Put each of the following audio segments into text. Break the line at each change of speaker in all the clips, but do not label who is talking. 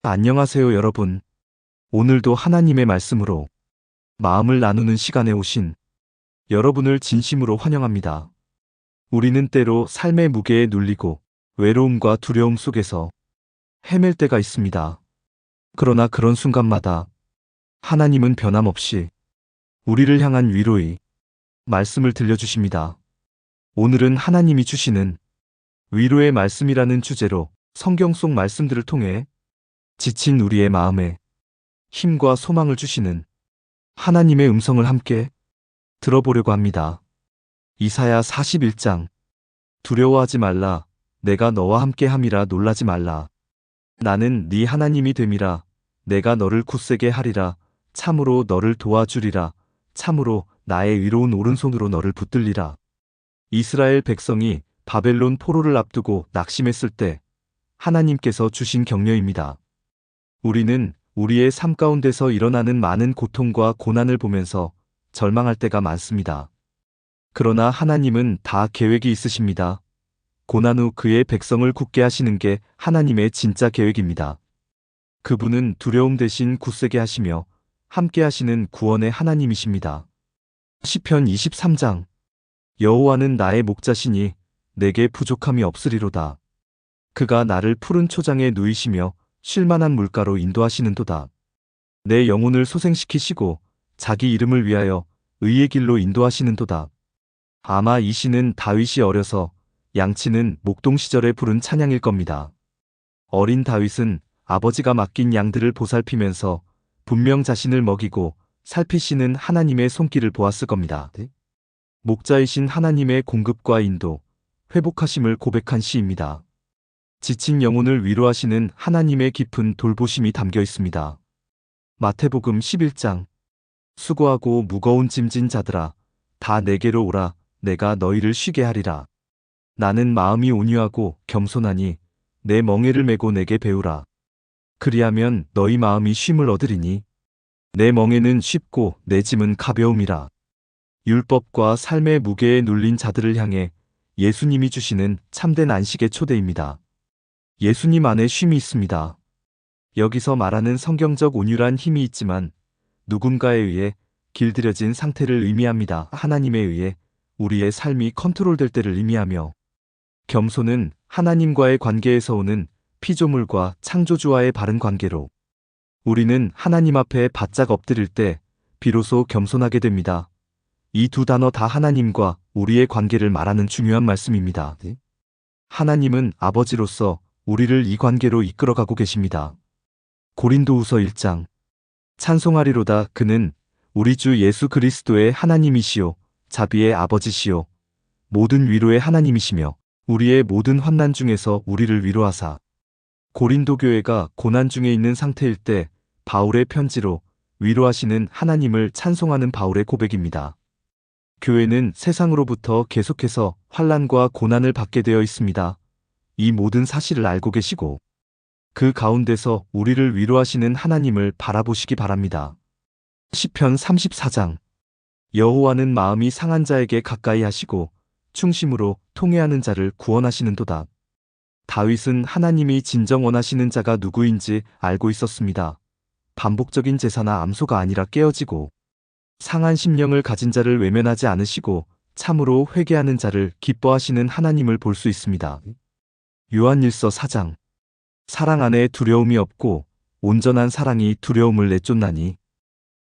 안녕하세요, 여러분. 오늘도 하나님의 말씀으로 마음을 나누는 시간에 오신 여러분을 진심으로 환영합니다. 우리는 때로 삶의 무게에 눌리고 외로움과 두려움 속에서 헤맬 때가 있습니다. 그러나 그런 순간마다 하나님은 변함없이 우리를 향한 위로의 말씀을 들려주십니다. 오늘은 하나님이 주시는 위로의 말씀이라는 주제로 성경 속 말씀들을 통해 지친 우리의 마음에 힘과 소망을 주시는 하나님의 음성을 함께 들어보려고 합니다. 이사야 41장. 두려워하지 말라. 내가 너와 함께 함이라. 놀라지 말라. 나는 네 하나님이 됨이라. 내가 너를 굳세게 하리라. 참으로 너를 도와주리라. 참으로 나의 위로운 오른손으로 너를 붙들리라. 이스라엘 백성이 바벨론 포로를 앞두고 낙심했을 때 하나님께서 주신 격려입니다. 우리는 우리의 삶 가운데서 일어나는 많은 고통과 고난을 보면서 절망할 때가 많습니다. 그러나 하나님은 다 계획이 있으십니다. 고난 후 그의 백성을 굳게 하시는 게 하나님의 진짜 계획입니다. 그분은 두려움 대신 굳세게 하시며 함께 하시는 구원의 하나님이십니다. 시편 23장. 여호와는 나의 목자시니 내게 부족함이 없으리로다. 그가 나를 푸른 초장에 누이시며 쉴만한 물가로 인도하시는도다. 내 영혼을 소생시키시고 자기 이름을 위하여 의의 길로 인도하시는도다. 아마 이 시는 다윗이 어려서 양치는 목동 시절에 부른 찬양일 겁니다. 어린 다윗은 아버지가 맡긴 양들을 보살피면서 분명 자신을 먹이고 살피시는 하나님의 손길을 보았을 겁니다. 목자이신 하나님의 공급과 인도, 회복하심을 고백한 시입니다. 지친 영혼을 위로하시는 하나님의 깊은 돌보심이 담겨 있습니다. 마태복음 11장. 수고하고 무거운 짐진 자들아, 다 내게로 오라. 내가 너희를 쉬게 하리라. 나는 마음이 온유하고 겸손하니 내 멍에를 메고 내게 배우라. 그리하면 너희 마음이 쉼을 얻으리니 내 멍에는 쉽고 내 짐은 가벼움이라. 율법과 삶의 무게에 눌린 자들을 향해 예수님이 주시는 참된 안식의 초대입니다. 예수님 안에 쉼이 있습니다. 여기서 말하는 성경적 온유란 힘이 있지만 누군가에 의해 길들여진 상태를 의미합니다. 하나님에 의해 우리의 삶이 컨트롤될 때를 의미하며, 겸손은 하나님과의 관계에서 오는 피조물과 창조주와의 바른 관계로 우리는 하나님 앞에 바짝 엎드릴 때 비로소 겸손하게 됩니다. 이 두 단어 다 하나님과 우리의 관계를 말하는 중요한 말씀입니다. 하나님은 아버지로서 우리를 이 관계로 이끌어가고 계십니다. 고린도후서 1장. 찬송하리로다. 그는 우리 주 예수 그리스도의 하나님이시요 자비의 아버지시요 모든 위로의 하나님이시며 우리의 모든 환난 중에서 우리를 위로하사. 고린도 교회가 고난 중에 있는 상태일 때 바울의 편지로 위로하시는 하나님을 찬송하는 바울의 고백입니다. 교회는 세상으로부터 계속해서 환난과 고난을 받게 되어 있습니다. 이 모든 사실을 알고 계시고 그 가운데서 우리를 위로하시는 하나님을 바라보시기 바랍니다. 시편 34장. 여호와는 마음이 상한 자에게 가까이 하시고 충심으로 통회하는 자를 구원하시는도다. 다윗은 하나님이 진정 원하시는 자가 누구인지 알고 있었습니다. 반복적인 제사나 암소가 아니라 깨어지고 상한 심령을 가진 자를 외면하지 않으시고 참으로 회개하는 자를 기뻐하시는 하나님을 볼 수 있습니다. 요한일서 4장. 사랑 안에 두려움이 없고 온전한 사랑이 두려움을 내쫓나니.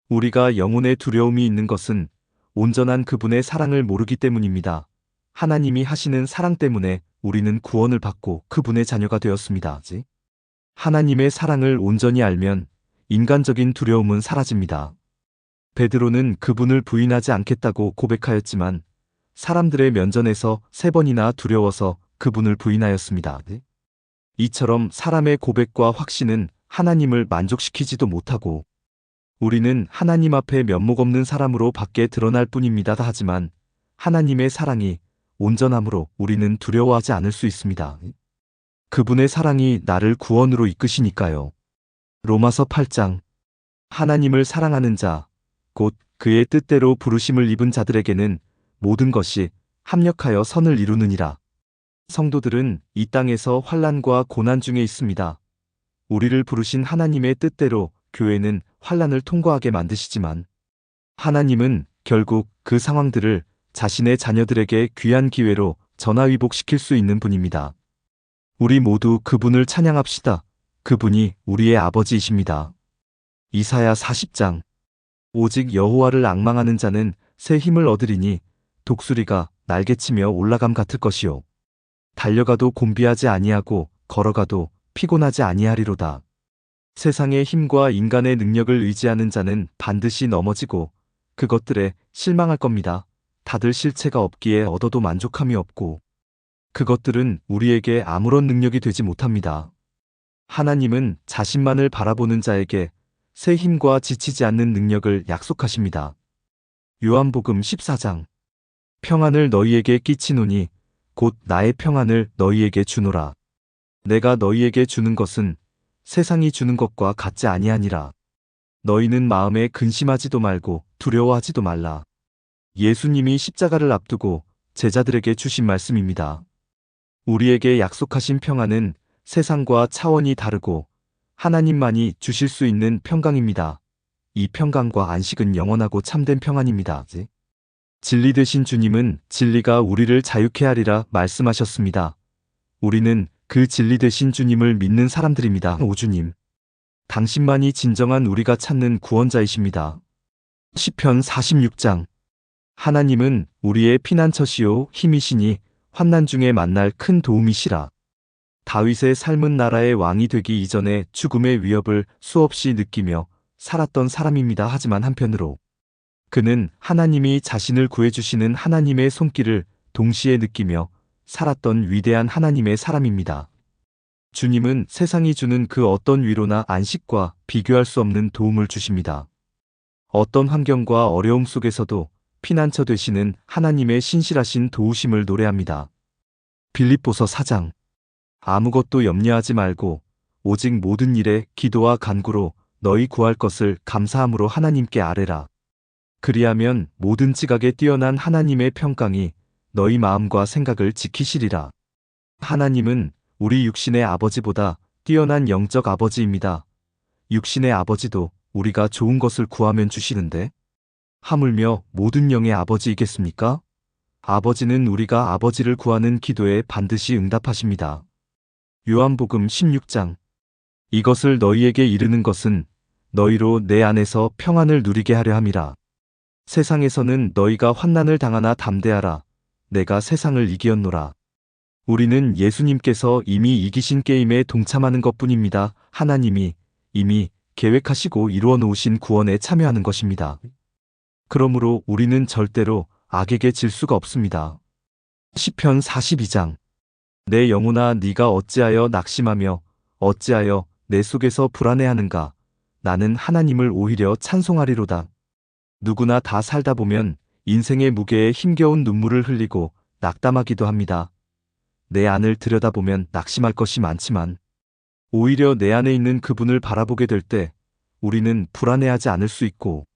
우리가 영혼에 두려움이 있는 것은 온전한 그분의 사랑을 모르기 때문입니다. 하나님이 하시는 사랑 때문에 우리는 구원을 받고 그분의 자녀가 되었습니다. 하나님의 사랑을 온전히 알면 인간적인 두려움은 사라집니다. 베드로는 그분을 부인하지 않겠다고 고백하였지만 사람들의 면전에서 3번이나 두려워서 그분을 부인하였습니다. 이처럼 사람의 고백과 확신은 하나님을 만족시키지도 못하고 우리는 하나님 앞에 면목 없는 사람으로 밖에 드러날 뿐입니다. 하지만 하나님의 사랑이 온전함으로 우리는 두려워하지 않을 수 있습니다. 그분의 사랑이 나를 구원으로 이끄시니까요. 로마서 8장. 하나님을 사랑하는 자, 곧 그의 뜻대로 부르심을 입은 자들에게는 모든 것이 합력하여 선을 이루느니라. 성도들은 이 땅에서 환난과 고난 중에 있습니다. 우리를 부르신 하나님의 뜻대로 교회는 환란을 통과하게 만드시지만 하나님은 결국 그 상황들을 자신의 자녀들에게 귀한 기회로 전화위복시킬 수 있는 분입니다. 우리 모두 그분을 찬양합시다. 그분이 우리의 아버지이십니다. 이사야 40장. 오직 여호와를 앙망하는 자는 새 힘을 얻으리니 독수리가 날개치며 올라감 같을 것이요. 달려가도 곤비하지 아니하고 걸어가도 피곤하지 아니하리로다. 세상의 힘과 인간의 능력을 의지하는 자는 반드시 넘어지고 그것들에 실망할 겁니다. 다들 실체가 없기에 얻어도 만족함이 없고 그것들은 우리에게 아무런 능력이 되지 못합니다. 하나님은 자신만을 바라보는 자에게 새 힘과 지치지 않는 능력을 약속하십니다. 요한복음 14장. 평안을 너희에게 끼치노니 곧 나의 평안을 너희에게 주노라. 내가 너희에게 주는 것은 세상이 주는 것과 같지 아니하니라. 너희는 마음에 근심하지도 말고 두려워하지도 말라. 예수님이 십자가를 앞두고 제자들에게 주신 말씀입니다. 우리에게 약속하신 평안은 세상과 차원이 다르고 하나님만이 주실 수 있는 평강입니다. 이 평강과 안식은 영원하고 참된 평안입니다. 진리 되신 주님은 진리가 우리를 자유케 하리라 말씀하셨습니다. 우리는 그 진리 되신 주님을 믿는 사람들입니다. 오 주님, 당신만이 진정한 우리가 찾는 구원자이십니다. 시편 46장. 하나님은 우리의 피난처시요 힘이시니 환난 중에 만날 큰 도움이시라. 다윗의 삶은 나라의 왕이 되기 이전에 죽음의 위협을 수없이 느끼며 살았던 사람입니다. 하지만 한편으로 그는 하나님이 자신을 구해주시는 하나님의 손길을 동시에 느끼며 살았던 위대한 하나님의 사람입니다. 주님은 세상이 주는 그 어떤 위로나 안식과 비교할 수 없는 도움을 주십니다. 어떤 환경과 어려움 속에서도 피난처 되시는 하나님의 신실하신 도우심을 노래합니다. 빌립보서 4장. 아무것도 염려하지 말고 오직 모든 일에 기도와 간구로 너희 구할 것을 감사함으로 하나님께 아뢰라. 그리하면 모든 지각에 뛰어난 하나님의 평강이 너희 마음과 생각을 지키시리라. 하나님은 우리 육신의 아버지보다 뛰어난 영적 아버지입니다. 육신의 아버지도 우리가 좋은 것을 구하면 주시는데 하물며 모든 영의 아버지이겠습니까? 아버지는 우리가 아버지를 구하는 기도에 반드시 응답하십니다. 요한복음 16장. 이것을 너희에게 이르는 것은 너희로 내 안에서 평안을 누리게 하려 함이라. 세상에서는 너희가 환난을 당하나 담대하라. 내가 세상을 이기었노라. 우리는 예수님께서 이미 이기신 게임에 동참하는 것뿐입니다. 하나님이 이미 계획하시고 이루어 놓으신 구원에 참여하는 것입니다. 그러므로 우리는 절대로 악에게 질 수가 없습니다. 시편 42장. 내 영혼아 네가 어찌하여 낙심하며 어찌하여 내 속에서 불안해하는가. 나는 하나님을 오히려 찬송하리로다. 누구나 다 살다 보면 인생의 무게에 힘겨운 눈물을 흘리고 낙담하기도 합니다. 내 안을 들여다보면 낙심할 것이 많지만 오히려 내 안에 있는 그분을 바라보게 될 때 우리는 불안해하지 않을 수 있고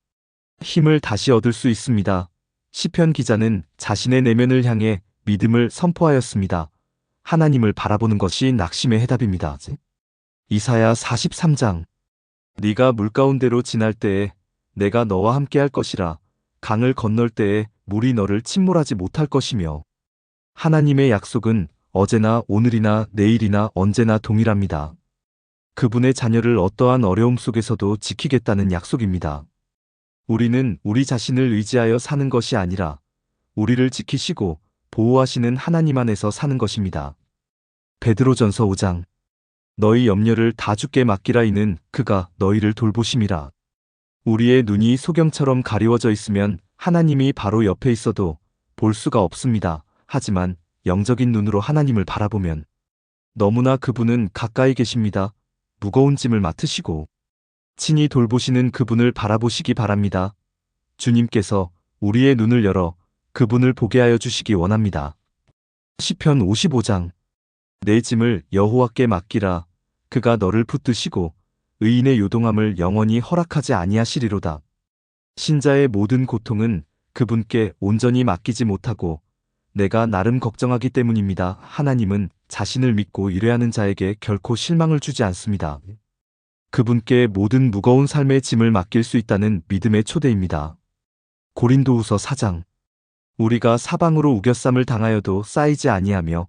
힘을 다시 얻을 수 있습니다. 시편 기자는 자신의 내면을 향해 믿음을 선포하였습니다. 하나님을 바라보는 것이 낙심의 해답입니다. 이사야 43장. 네가 물가운데로 지날 때에 내가 너와 함께 할 것이라. 강을 건널 때에 물이 너를 침몰하지 못할 것이며. 하나님의 약속은 어제나 오늘이나 내일이나 언제나 동일합니다. 그분의 자녀를 어떠한 어려움 속에서도 지키겠다는 약속입니다. 우리는 우리 자신을 의지하여 사는 것이 아니라 우리를 지키시고 보호하시는 하나님 안에서 사는 것입니다. 베드로전서 5장. 너희 염려를 다 주께 맡기라. 이는 그가 너희를 돌보심이라. 우리의 눈이 소경처럼 가리워져 있으면 하나님이 바로 옆에 있어도 볼 수가 없습니다. 하지만 영적인 눈으로 하나님을 바라보면 너무나 그분은 가까이 계십니다. 무거운 짐을 맡으시고 친히 돌보시는 그분을 바라보시기 바랍니다. 주님께서 우리의 눈을 열어 그분을 보게 하여 주시기 원합니다. 시편 55장. 내 짐을 여호와께 맡기라. 그가 너를 붙드시고 의인의 요동함을 영원히 허락하지 아니하시리로다. 신자의 모든 고통은 그분께 온전히 맡기지 못하고 내가 나름 걱정하기 때문입니다. 하나님은 자신을 믿고 일해하는 자에게 결코 실망을 주지 않습니다. 그분께 모든 무거운 삶의 짐을 맡길 수 있다는 믿음의 초대입니다. 고린도후서 4장. 우리가 사방으로 우겨쌈을 당하여도 쌓이지 아니하며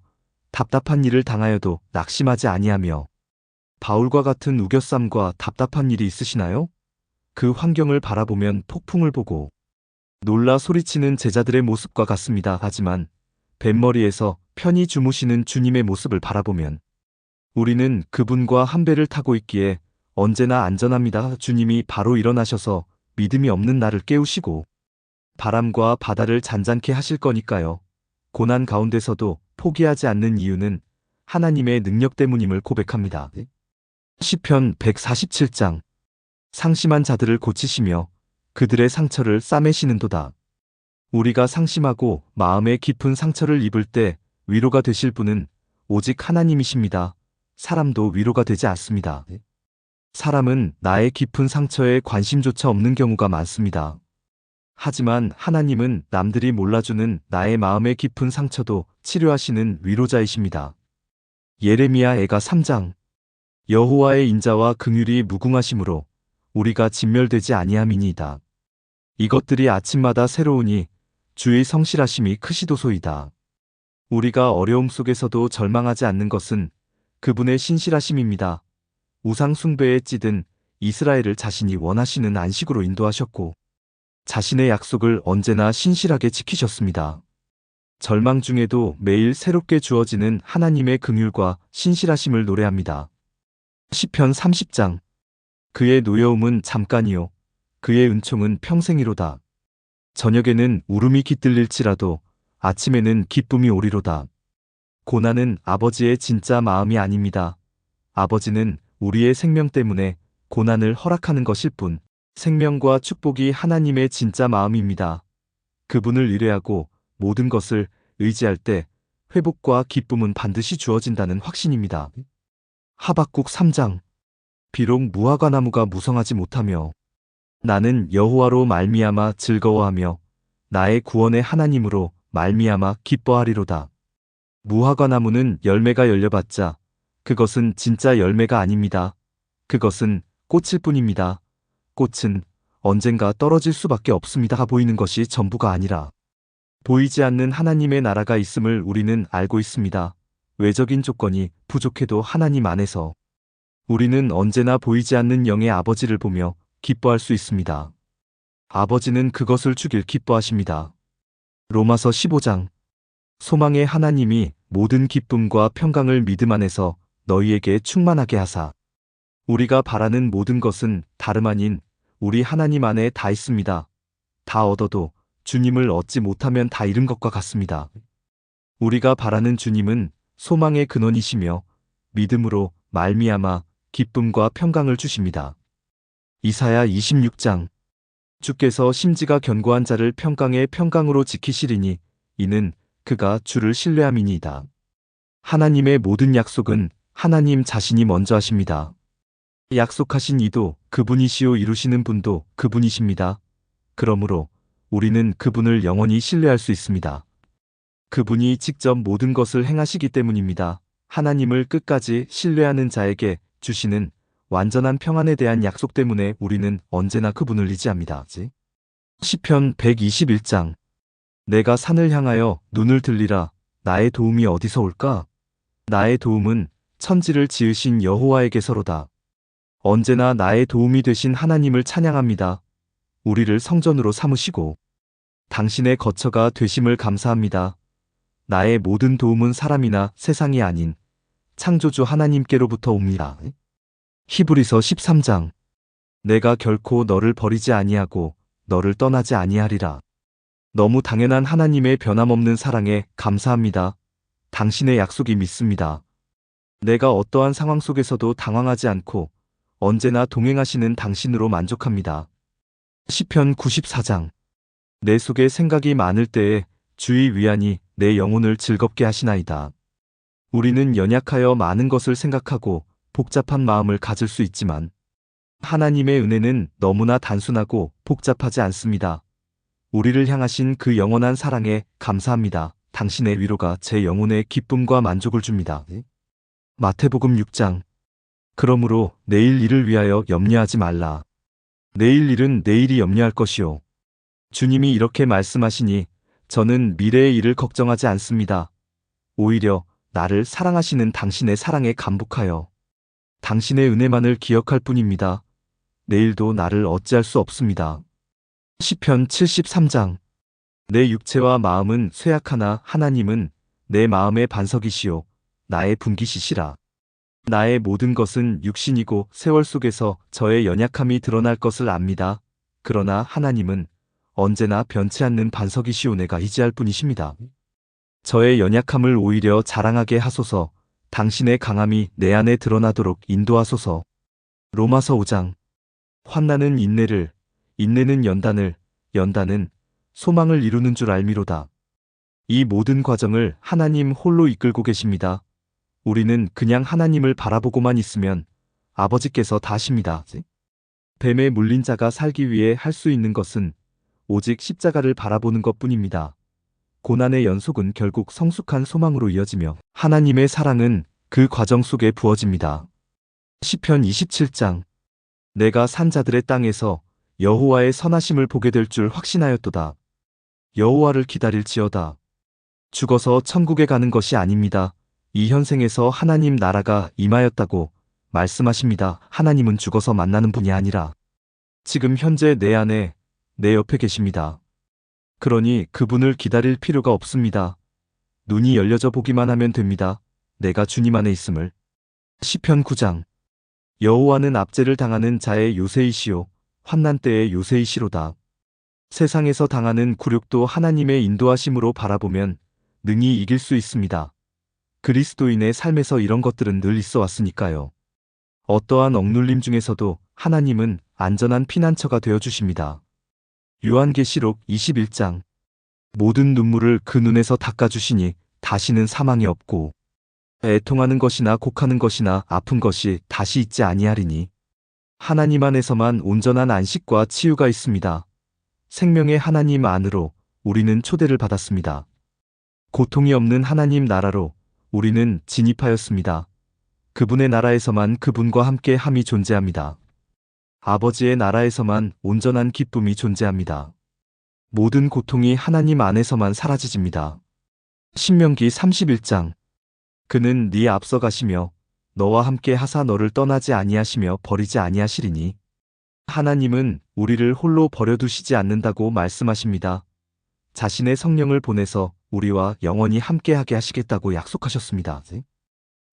답답한 일을 당하여도 낙심하지 아니하며. 바울과 같은 우겨쌈과 답답한 일이 있으시나요? 그 환경을 바라보면 폭풍을 보고 놀라 소리치는 제자들의 모습과 같습니다. 하지만 뱃머리에서 편히 주무시는 주님의 모습을 바라보면 우리는 그분과 한 배를 타고 있기에 언제나 안전합니다. 주님이 바로 일어나셔서 믿음이 없는 나를 깨우시고 바람과 바다를 잔잔케 하실 거니까요. 고난 가운데서도 포기하지 않는 이유는 하나님의 능력 때문임을 고백합니다. 시편 147장. 상심한 자들을 고치시며 그들의 상처를 싸매시는도다. 우리가 상심하고 마음에 깊은 상처를 입을 때 위로가 되실 분은 오직 하나님이십니다. 사람도 위로가 되지 않습니다. 사람은 나의 깊은 상처에 관심조차 없는 경우가 많습니다. 하지만 하나님은 남들이 몰라주는 나의 마음의 깊은 상처도 치료하시는 위로자이십니다. 예레미야 애가 3장. 여호와의 인자와 긍휼이 무궁하심으로 우리가 진멸되지 아니함이니이다. 이것들이 아침마다 새로우니 주의 성실하심이 크시도소이다. 우리가 어려움 속에서도 절망하지 않는 것은 그분의 신실하심입니다. 우상 숭배에 찌든 이스라엘을 자신이 원하시는 안식으로 인도하셨고 자신의 약속을 언제나 신실하게 지키셨습니다. 절망 중에도 매일 새롭게 주어지는 하나님의 긍휼과 신실하심을 노래합니다. 시편 30장. 그의 노여움은 잠깐이요 그의 은총은 평생이로다. 저녁에는 울음이 깃들릴지라도 아침에는 기쁨이 오리로다. 고난은 아버지의 진짜 마음이 아닙니다. 아버지는 우리의 생명 때문에 고난을 허락하는 것일 뿐 생명과 축복이 하나님의 진짜 마음입니다. 그분을 의뢰하고 모든 것을 의지할 때 회복과 기쁨은 반드시 주어진다는 확신입니다. 하박국 3장. 비록 무화과 나무가 무성하지 못하며 나는 여호와로 말미암아 즐거워하며 나의 구원의 하나님으로 말미암아 기뻐하리로다. 무화과 나무는 열매가 열려봤자 그것은 진짜 열매가 아닙니다. 그것은 꽃일 뿐입니다. 꽃은 언젠가 떨어질 수밖에 없습니다. 보이는 것이 전부가 아니라 보이지 않는 하나님의 나라가 있음을 우리는 알고 있습니다. 외적인 조건이 부족해도 하나님 안에서 우리는 언제나 보이지 않는 영의 아버지를 보며 기뻐할 수 있습니다. 아버지는 그것을 주길 기뻐하십니다. 로마서 15장. 소망의 하나님이 모든 기쁨과 평강을 믿음 안에서 너희에게 충만하게 하사. 우리가 바라는 모든 것은 다름 아닌 우리 하나님 안에 다 있습니다. 다 얻어도 주님을 얻지 못하면 다 잃은 것과 같습니다. 우리가 바라는 주님은 소망의 근원이시며 믿음으로 말미암아 기쁨과 평강을 주십니다. 이사야 26장. 주께서 심지가 견고한 자를 평강의 평강으로 지키시리니 이는 그가 주를 신뢰함이니이다. 하나님의 모든 약속은 하나님 자신이 먼저 하십니다. 약속하신 이도 그분이시요 이루시는 분도 그분이십니다. 그러므로 우리는 그분을 영원히 신뢰할 수 있습니다. 그분이 직접 모든 것을 행하시기 때문입니다. 하나님을 끝까지 신뢰하는 자에게 주시는 완전한 평안에 대한 약속 때문에 우리는 언제나 그분을 의지합니다. 시편 121장. 내가 산을 향하여 눈을 들리라. 나의 도움이 어디서 올까? 나의 도움은 천지를 지으신 여호와에게서로다. 언제나 나의 도움이 되신 하나님을 찬양합니다. 우리를 성전으로 삼으시고 당신의 거처가 되심을 감사합니다. 나의 모든 도움은 사람이나 세상이 아닌 창조주 하나님께로부터 옵니다. 히브리서 13장. 내가 결코 너를 버리지 아니하고 너를 떠나지 아니하리라. 너무 당연한 하나님의 변함없는 사랑에 감사합니다. 당신의 약속이 믿습니다. 내가 어떠한 상황 속에서도 당황하지 않고 언제나 동행하시는 당신으로 만족합니다. 시편 94장. 내 속에 생각이 많을 때에 주의 위안이 내 영혼을 즐겁게 하시나이다. 우리는 연약하여 많은 것을 생각하고 복잡한 마음을 가질 수 있지만 하나님의 은혜는 너무나 단순하고 복잡하지 않습니다. 우리를 향하신 그 영원한 사랑에 감사합니다. 당신의 위로가 제 영혼에 기쁨과 만족을 줍니다. 마태복음 6장. 그러므로 내일 일을 위하여 염려하지 말라. 내일 일은 내일이 염려할 것이요. 주님이 이렇게 말씀하시니 저는 미래의 일을 걱정하지 않습니다. 오히려 나를 사랑하시는 당신의 사랑에 감복하여 당신의 은혜만을 기억할 뿐입니다. 내일도 나를 어찌할 수 없습니다. 시편 73장. 내 육체와 마음은 쇠약하나 하나님은 내 마음의 반석이시요 나의 분깃이시라. 나의 모든 것은 육신이고 세월 속에서 저의 연약함이 드러날 것을 압니다. 그러나 하나님은 언제나 변치 않는 반석이시오 내가 의지할 뿐이십니다. 저의 연약함을 오히려 자랑하게 하소서. 당신의 강함이 내 안에 드러나도록 인도하소서. 로마서 5장. 환난은 인내를, 인내는 연단을, 연단은 소망을 이루는 줄 알미로다. 이 모든 과정을 하나님 홀로 이끌고 계십니다. 우리는 그냥 하나님을 바라보고만 있으면 아버지께서 다 하십니다. 뱀에 물린 자가 살기 위해 할 수 있는 것은 오직 십자가를 바라보는 것뿐입니다. 고난의 연속은 결국 성숙한 소망으로 이어지며 하나님의 사랑은 그 과정 속에 부어집니다. 시편 27장. 내가 산 자들의 땅에서 여호와의 선하심을 보게 될 줄 확신하였도다. 여호와를 기다릴지어다. 죽어서 천국에 가는 것이 아닙니다. 이 현생에서 하나님 나라가 임하였다고 말씀하십니다. 하나님은 죽어서 만나는 분이 아니라 지금 현재 내 안에 내 옆에 계십니다. 그러니 그분을 기다릴 필요가 없습니다. 눈이 열려져 보기만 하면 됩니다. 내가 주님 안에 있음을. 시편 9장. 여호와는 압제를 당하는 자의 요새이시요 환난 때의 요새이시로다. 세상에서 당하는 굴욕도 하나님의 인도하심으로 바라보면 능히 이길 수 있습니다. 그리스도인의 삶에서 이런 것들은 늘 있어 왔으니까요. 어떠한 억눌림 중에서도 하나님은 안전한 피난처가 되어 주십니다. 요한계시록 21장. 모든 눈물을 그 눈에서 닦아주시니 다시는 사망이 없고 애통하는 것이나 곡하는 것이나 아픈 것이 다시 있지 아니하리니 하나님 안에서만 온전한 안식과 치유가 있습니다. 생명의 하나님 안으로 우리는 초대를 받았습니다. 고통이 없는 하나님 나라로 우리는 진입하였습니다. 그분의 나라에서만 그분과 함께 함이 존재합니다. 아버지의 나라에서만 온전한 기쁨이 존재합니다. 모든 고통이 하나님 안에서만 사라지집니다. 신명기 31장. 그는 네 앞서 가시며 너와 함께 하사 너를 떠나지 아니하시며 버리지 아니하시리니 하나님은 우리를 홀로 버려두시지 않는다고 말씀하십니다. 자신의 성령을 보내서 우리와 영원히 함께하게 하시겠다고 약속하셨습니다.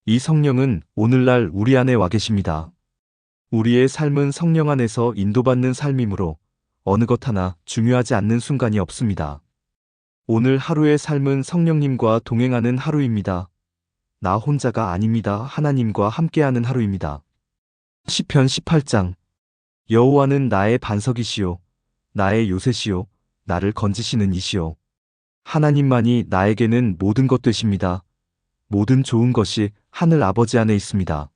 이 성령은 오늘날 우리 안에 와 계십니다. 우리의 삶은 성령 안에서 인도받는 삶이므로 어느 것 하나 중요하지 않는 순간이 없습니다. 오늘 하루의 삶은 성령님과 동행하는 하루입니다. 나 혼자가 아닙니다. 하나님과 함께하는 하루입니다. 시편 18장. 여호와는 나의 반석이시요 나의 요새시요 나를 건지시는 이시요 하나님만이 나에게는 모든 것 되십니다. 모든 좋은 것이 하늘 아버지 안에 있습니다.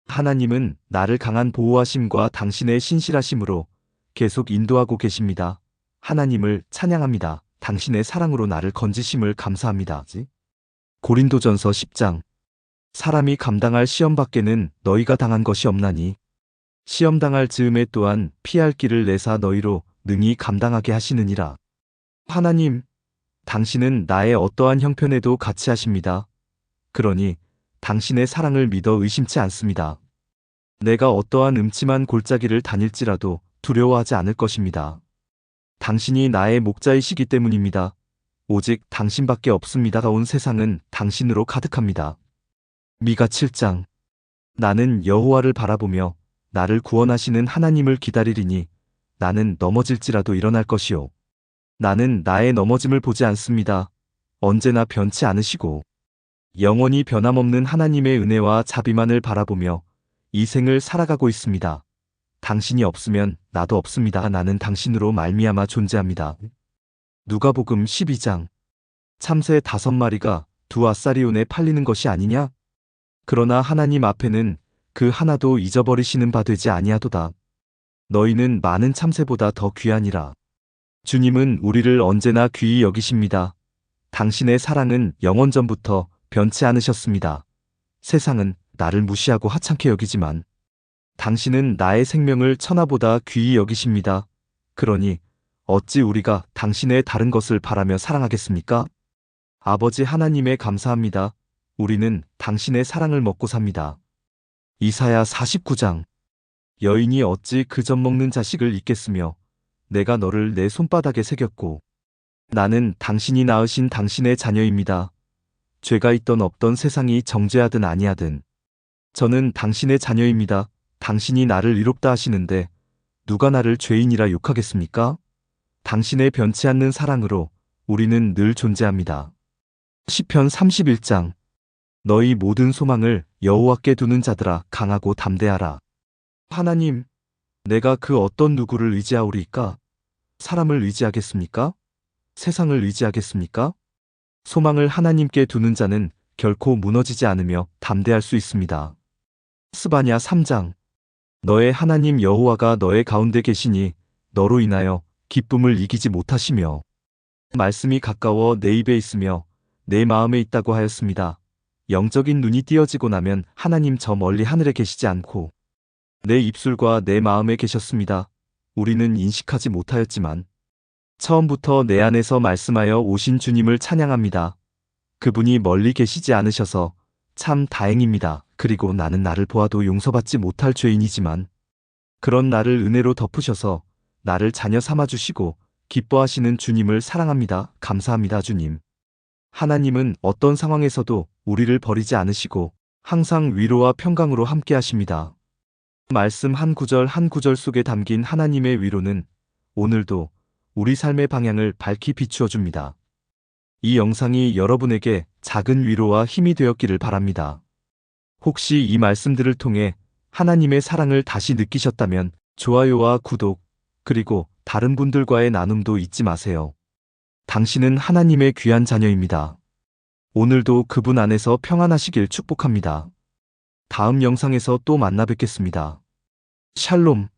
하나님은 나를 강한 보호하심과 당신의 신실하심으로 계속 인도하고 계십니다. 하나님을 찬양합니다. 당신의 사랑으로 나를 건지심을 감사합니다. 고린도전서 10장. 사람이 감당할 시험 밖에는 너희가 당한 것이 없나니 시험 당할 즈음에 또한 피할 길을 내사 너희로 능히 감당하게 하시느니라. 하나님, 당신은 나의 어떠한 형편에도 같이 하십니다. 그러니 당신의 사랑을 믿어 의심치 않습니다. 내가 어떠한 음침한 골짜기를 다닐지라도 두려워하지 않을 것입니다. 당신이 나의 목자이시기 때문입니다. 오직 당신밖에 없습니다가 온 세상은 당신으로 가득합니다. 미가 7장. 나는 여호와를 바라보며 나를 구원하시는 하나님을 기다리리니 나는 넘어질지라도 일어날 것이요. 나는 나의 넘어짐을 보지 않습니다. 언제나 변치 않으시고 영원히 변함없는 하나님의 은혜와 자비만을 바라보며 이 생을 살아가고 있습니다. 당신이 없으면 나도 없습니다. 나는 당신으로 말미암아 존재합니다. 누가복음 12장. 참새 5마리가 두 아사리온에 팔리는 것이 아니냐? 그러나 하나님 앞에는 그 하나도 잊어버리시는 바 되지 아니하도다. 너희는 많은 참새보다 더 귀하니라. 주님은 우리를 언제나 귀히 여기십니다. 당신의 사랑은 영원전부터 변치 않으셨습니다. 세상은 나를 무시하고 하찮게 여기지만 당신은 나의 생명을 천하보다 귀히 여기십니다. 그러니 어찌 우리가 당신의 다른 것을 바라며 사랑하겠습니까? 아버지 하나님에 감사합니다. 우리는 당신의 사랑을 먹고 삽니다. 이사야 49장. 여인이 어찌 그 젖 먹는 자식을 잊겠으며 내가 너를 내 손바닥에 새겼고 나는 당신이 낳으신 당신의 자녀입니다. 죄가 있던 없던 세상이 정죄하든 아니하든 저는 당신의 자녀입니다. 당신이 나를 의롭다 하시는데 누가 나를 죄인이라 욕하겠습니까? 당신의 변치 않는 사랑으로 우리는 늘 존재합니다. 시편 31장. 너희 모든 소망을 여호와께 두는 자들아 강하고 담대하라. 하나님, 내가 그 어떤 누구를 의지하오리까? 사람을 의지하겠습니까? 세상을 의지하겠습니까? 소망을 하나님께 두는 자는 결코 무너지지 않으며 담대할 수 있습니다. 스바냐 3장. 너의 하나님 여호와가 너의 가운데 계시니 너로 인하여 기쁨을 이기지 못하시며 말씀이 가까워 내 입에 있으며 내 마음에 있다고 하였습니다. 영적인 눈이 띄어지고 나면 하나님 저 멀리 하늘에 계시지 않고 내 입술과 내 마음에 계셨습니다. 우리는 인식하지 못하였지만 처음부터 내 안에서 말씀하여 오신 주님을 찬양합니다. 그분이 멀리 계시지 않으셔서 참 다행입니다. 그리고 나는 나를 보아도 용서받지 못할 죄인이지만 그런 나를 은혜로 덮으셔서 나를 자녀 삼아주시고 기뻐하시는 주님을 사랑합니다. 감사합니다, 주님. 하나님은 어떤 상황에서도 우리를 버리지 않으시고 항상 위로와 평강으로 함께 하십니다. 말씀 한 구절 한 구절 속에 담긴 하나님의 위로는 오늘도 우리 삶의 방향을 밝히 비추어 줍니다. 이 영상이 여러분에게 작은 위로와 힘이 되었기를 바랍니다. 혹시 이 말씀들을 통해 하나님의 사랑을 다시 느끼셨다면 좋아요와 구독, 그리고 다른 분들과의 나눔도 잊지 마세요. 당신은 하나님의 귀한 자녀입니다. 오늘도 그분 안에서 평안하시길 축복합니다. 다음 영상에서 또 만나 뵙겠습니다. 샬롬.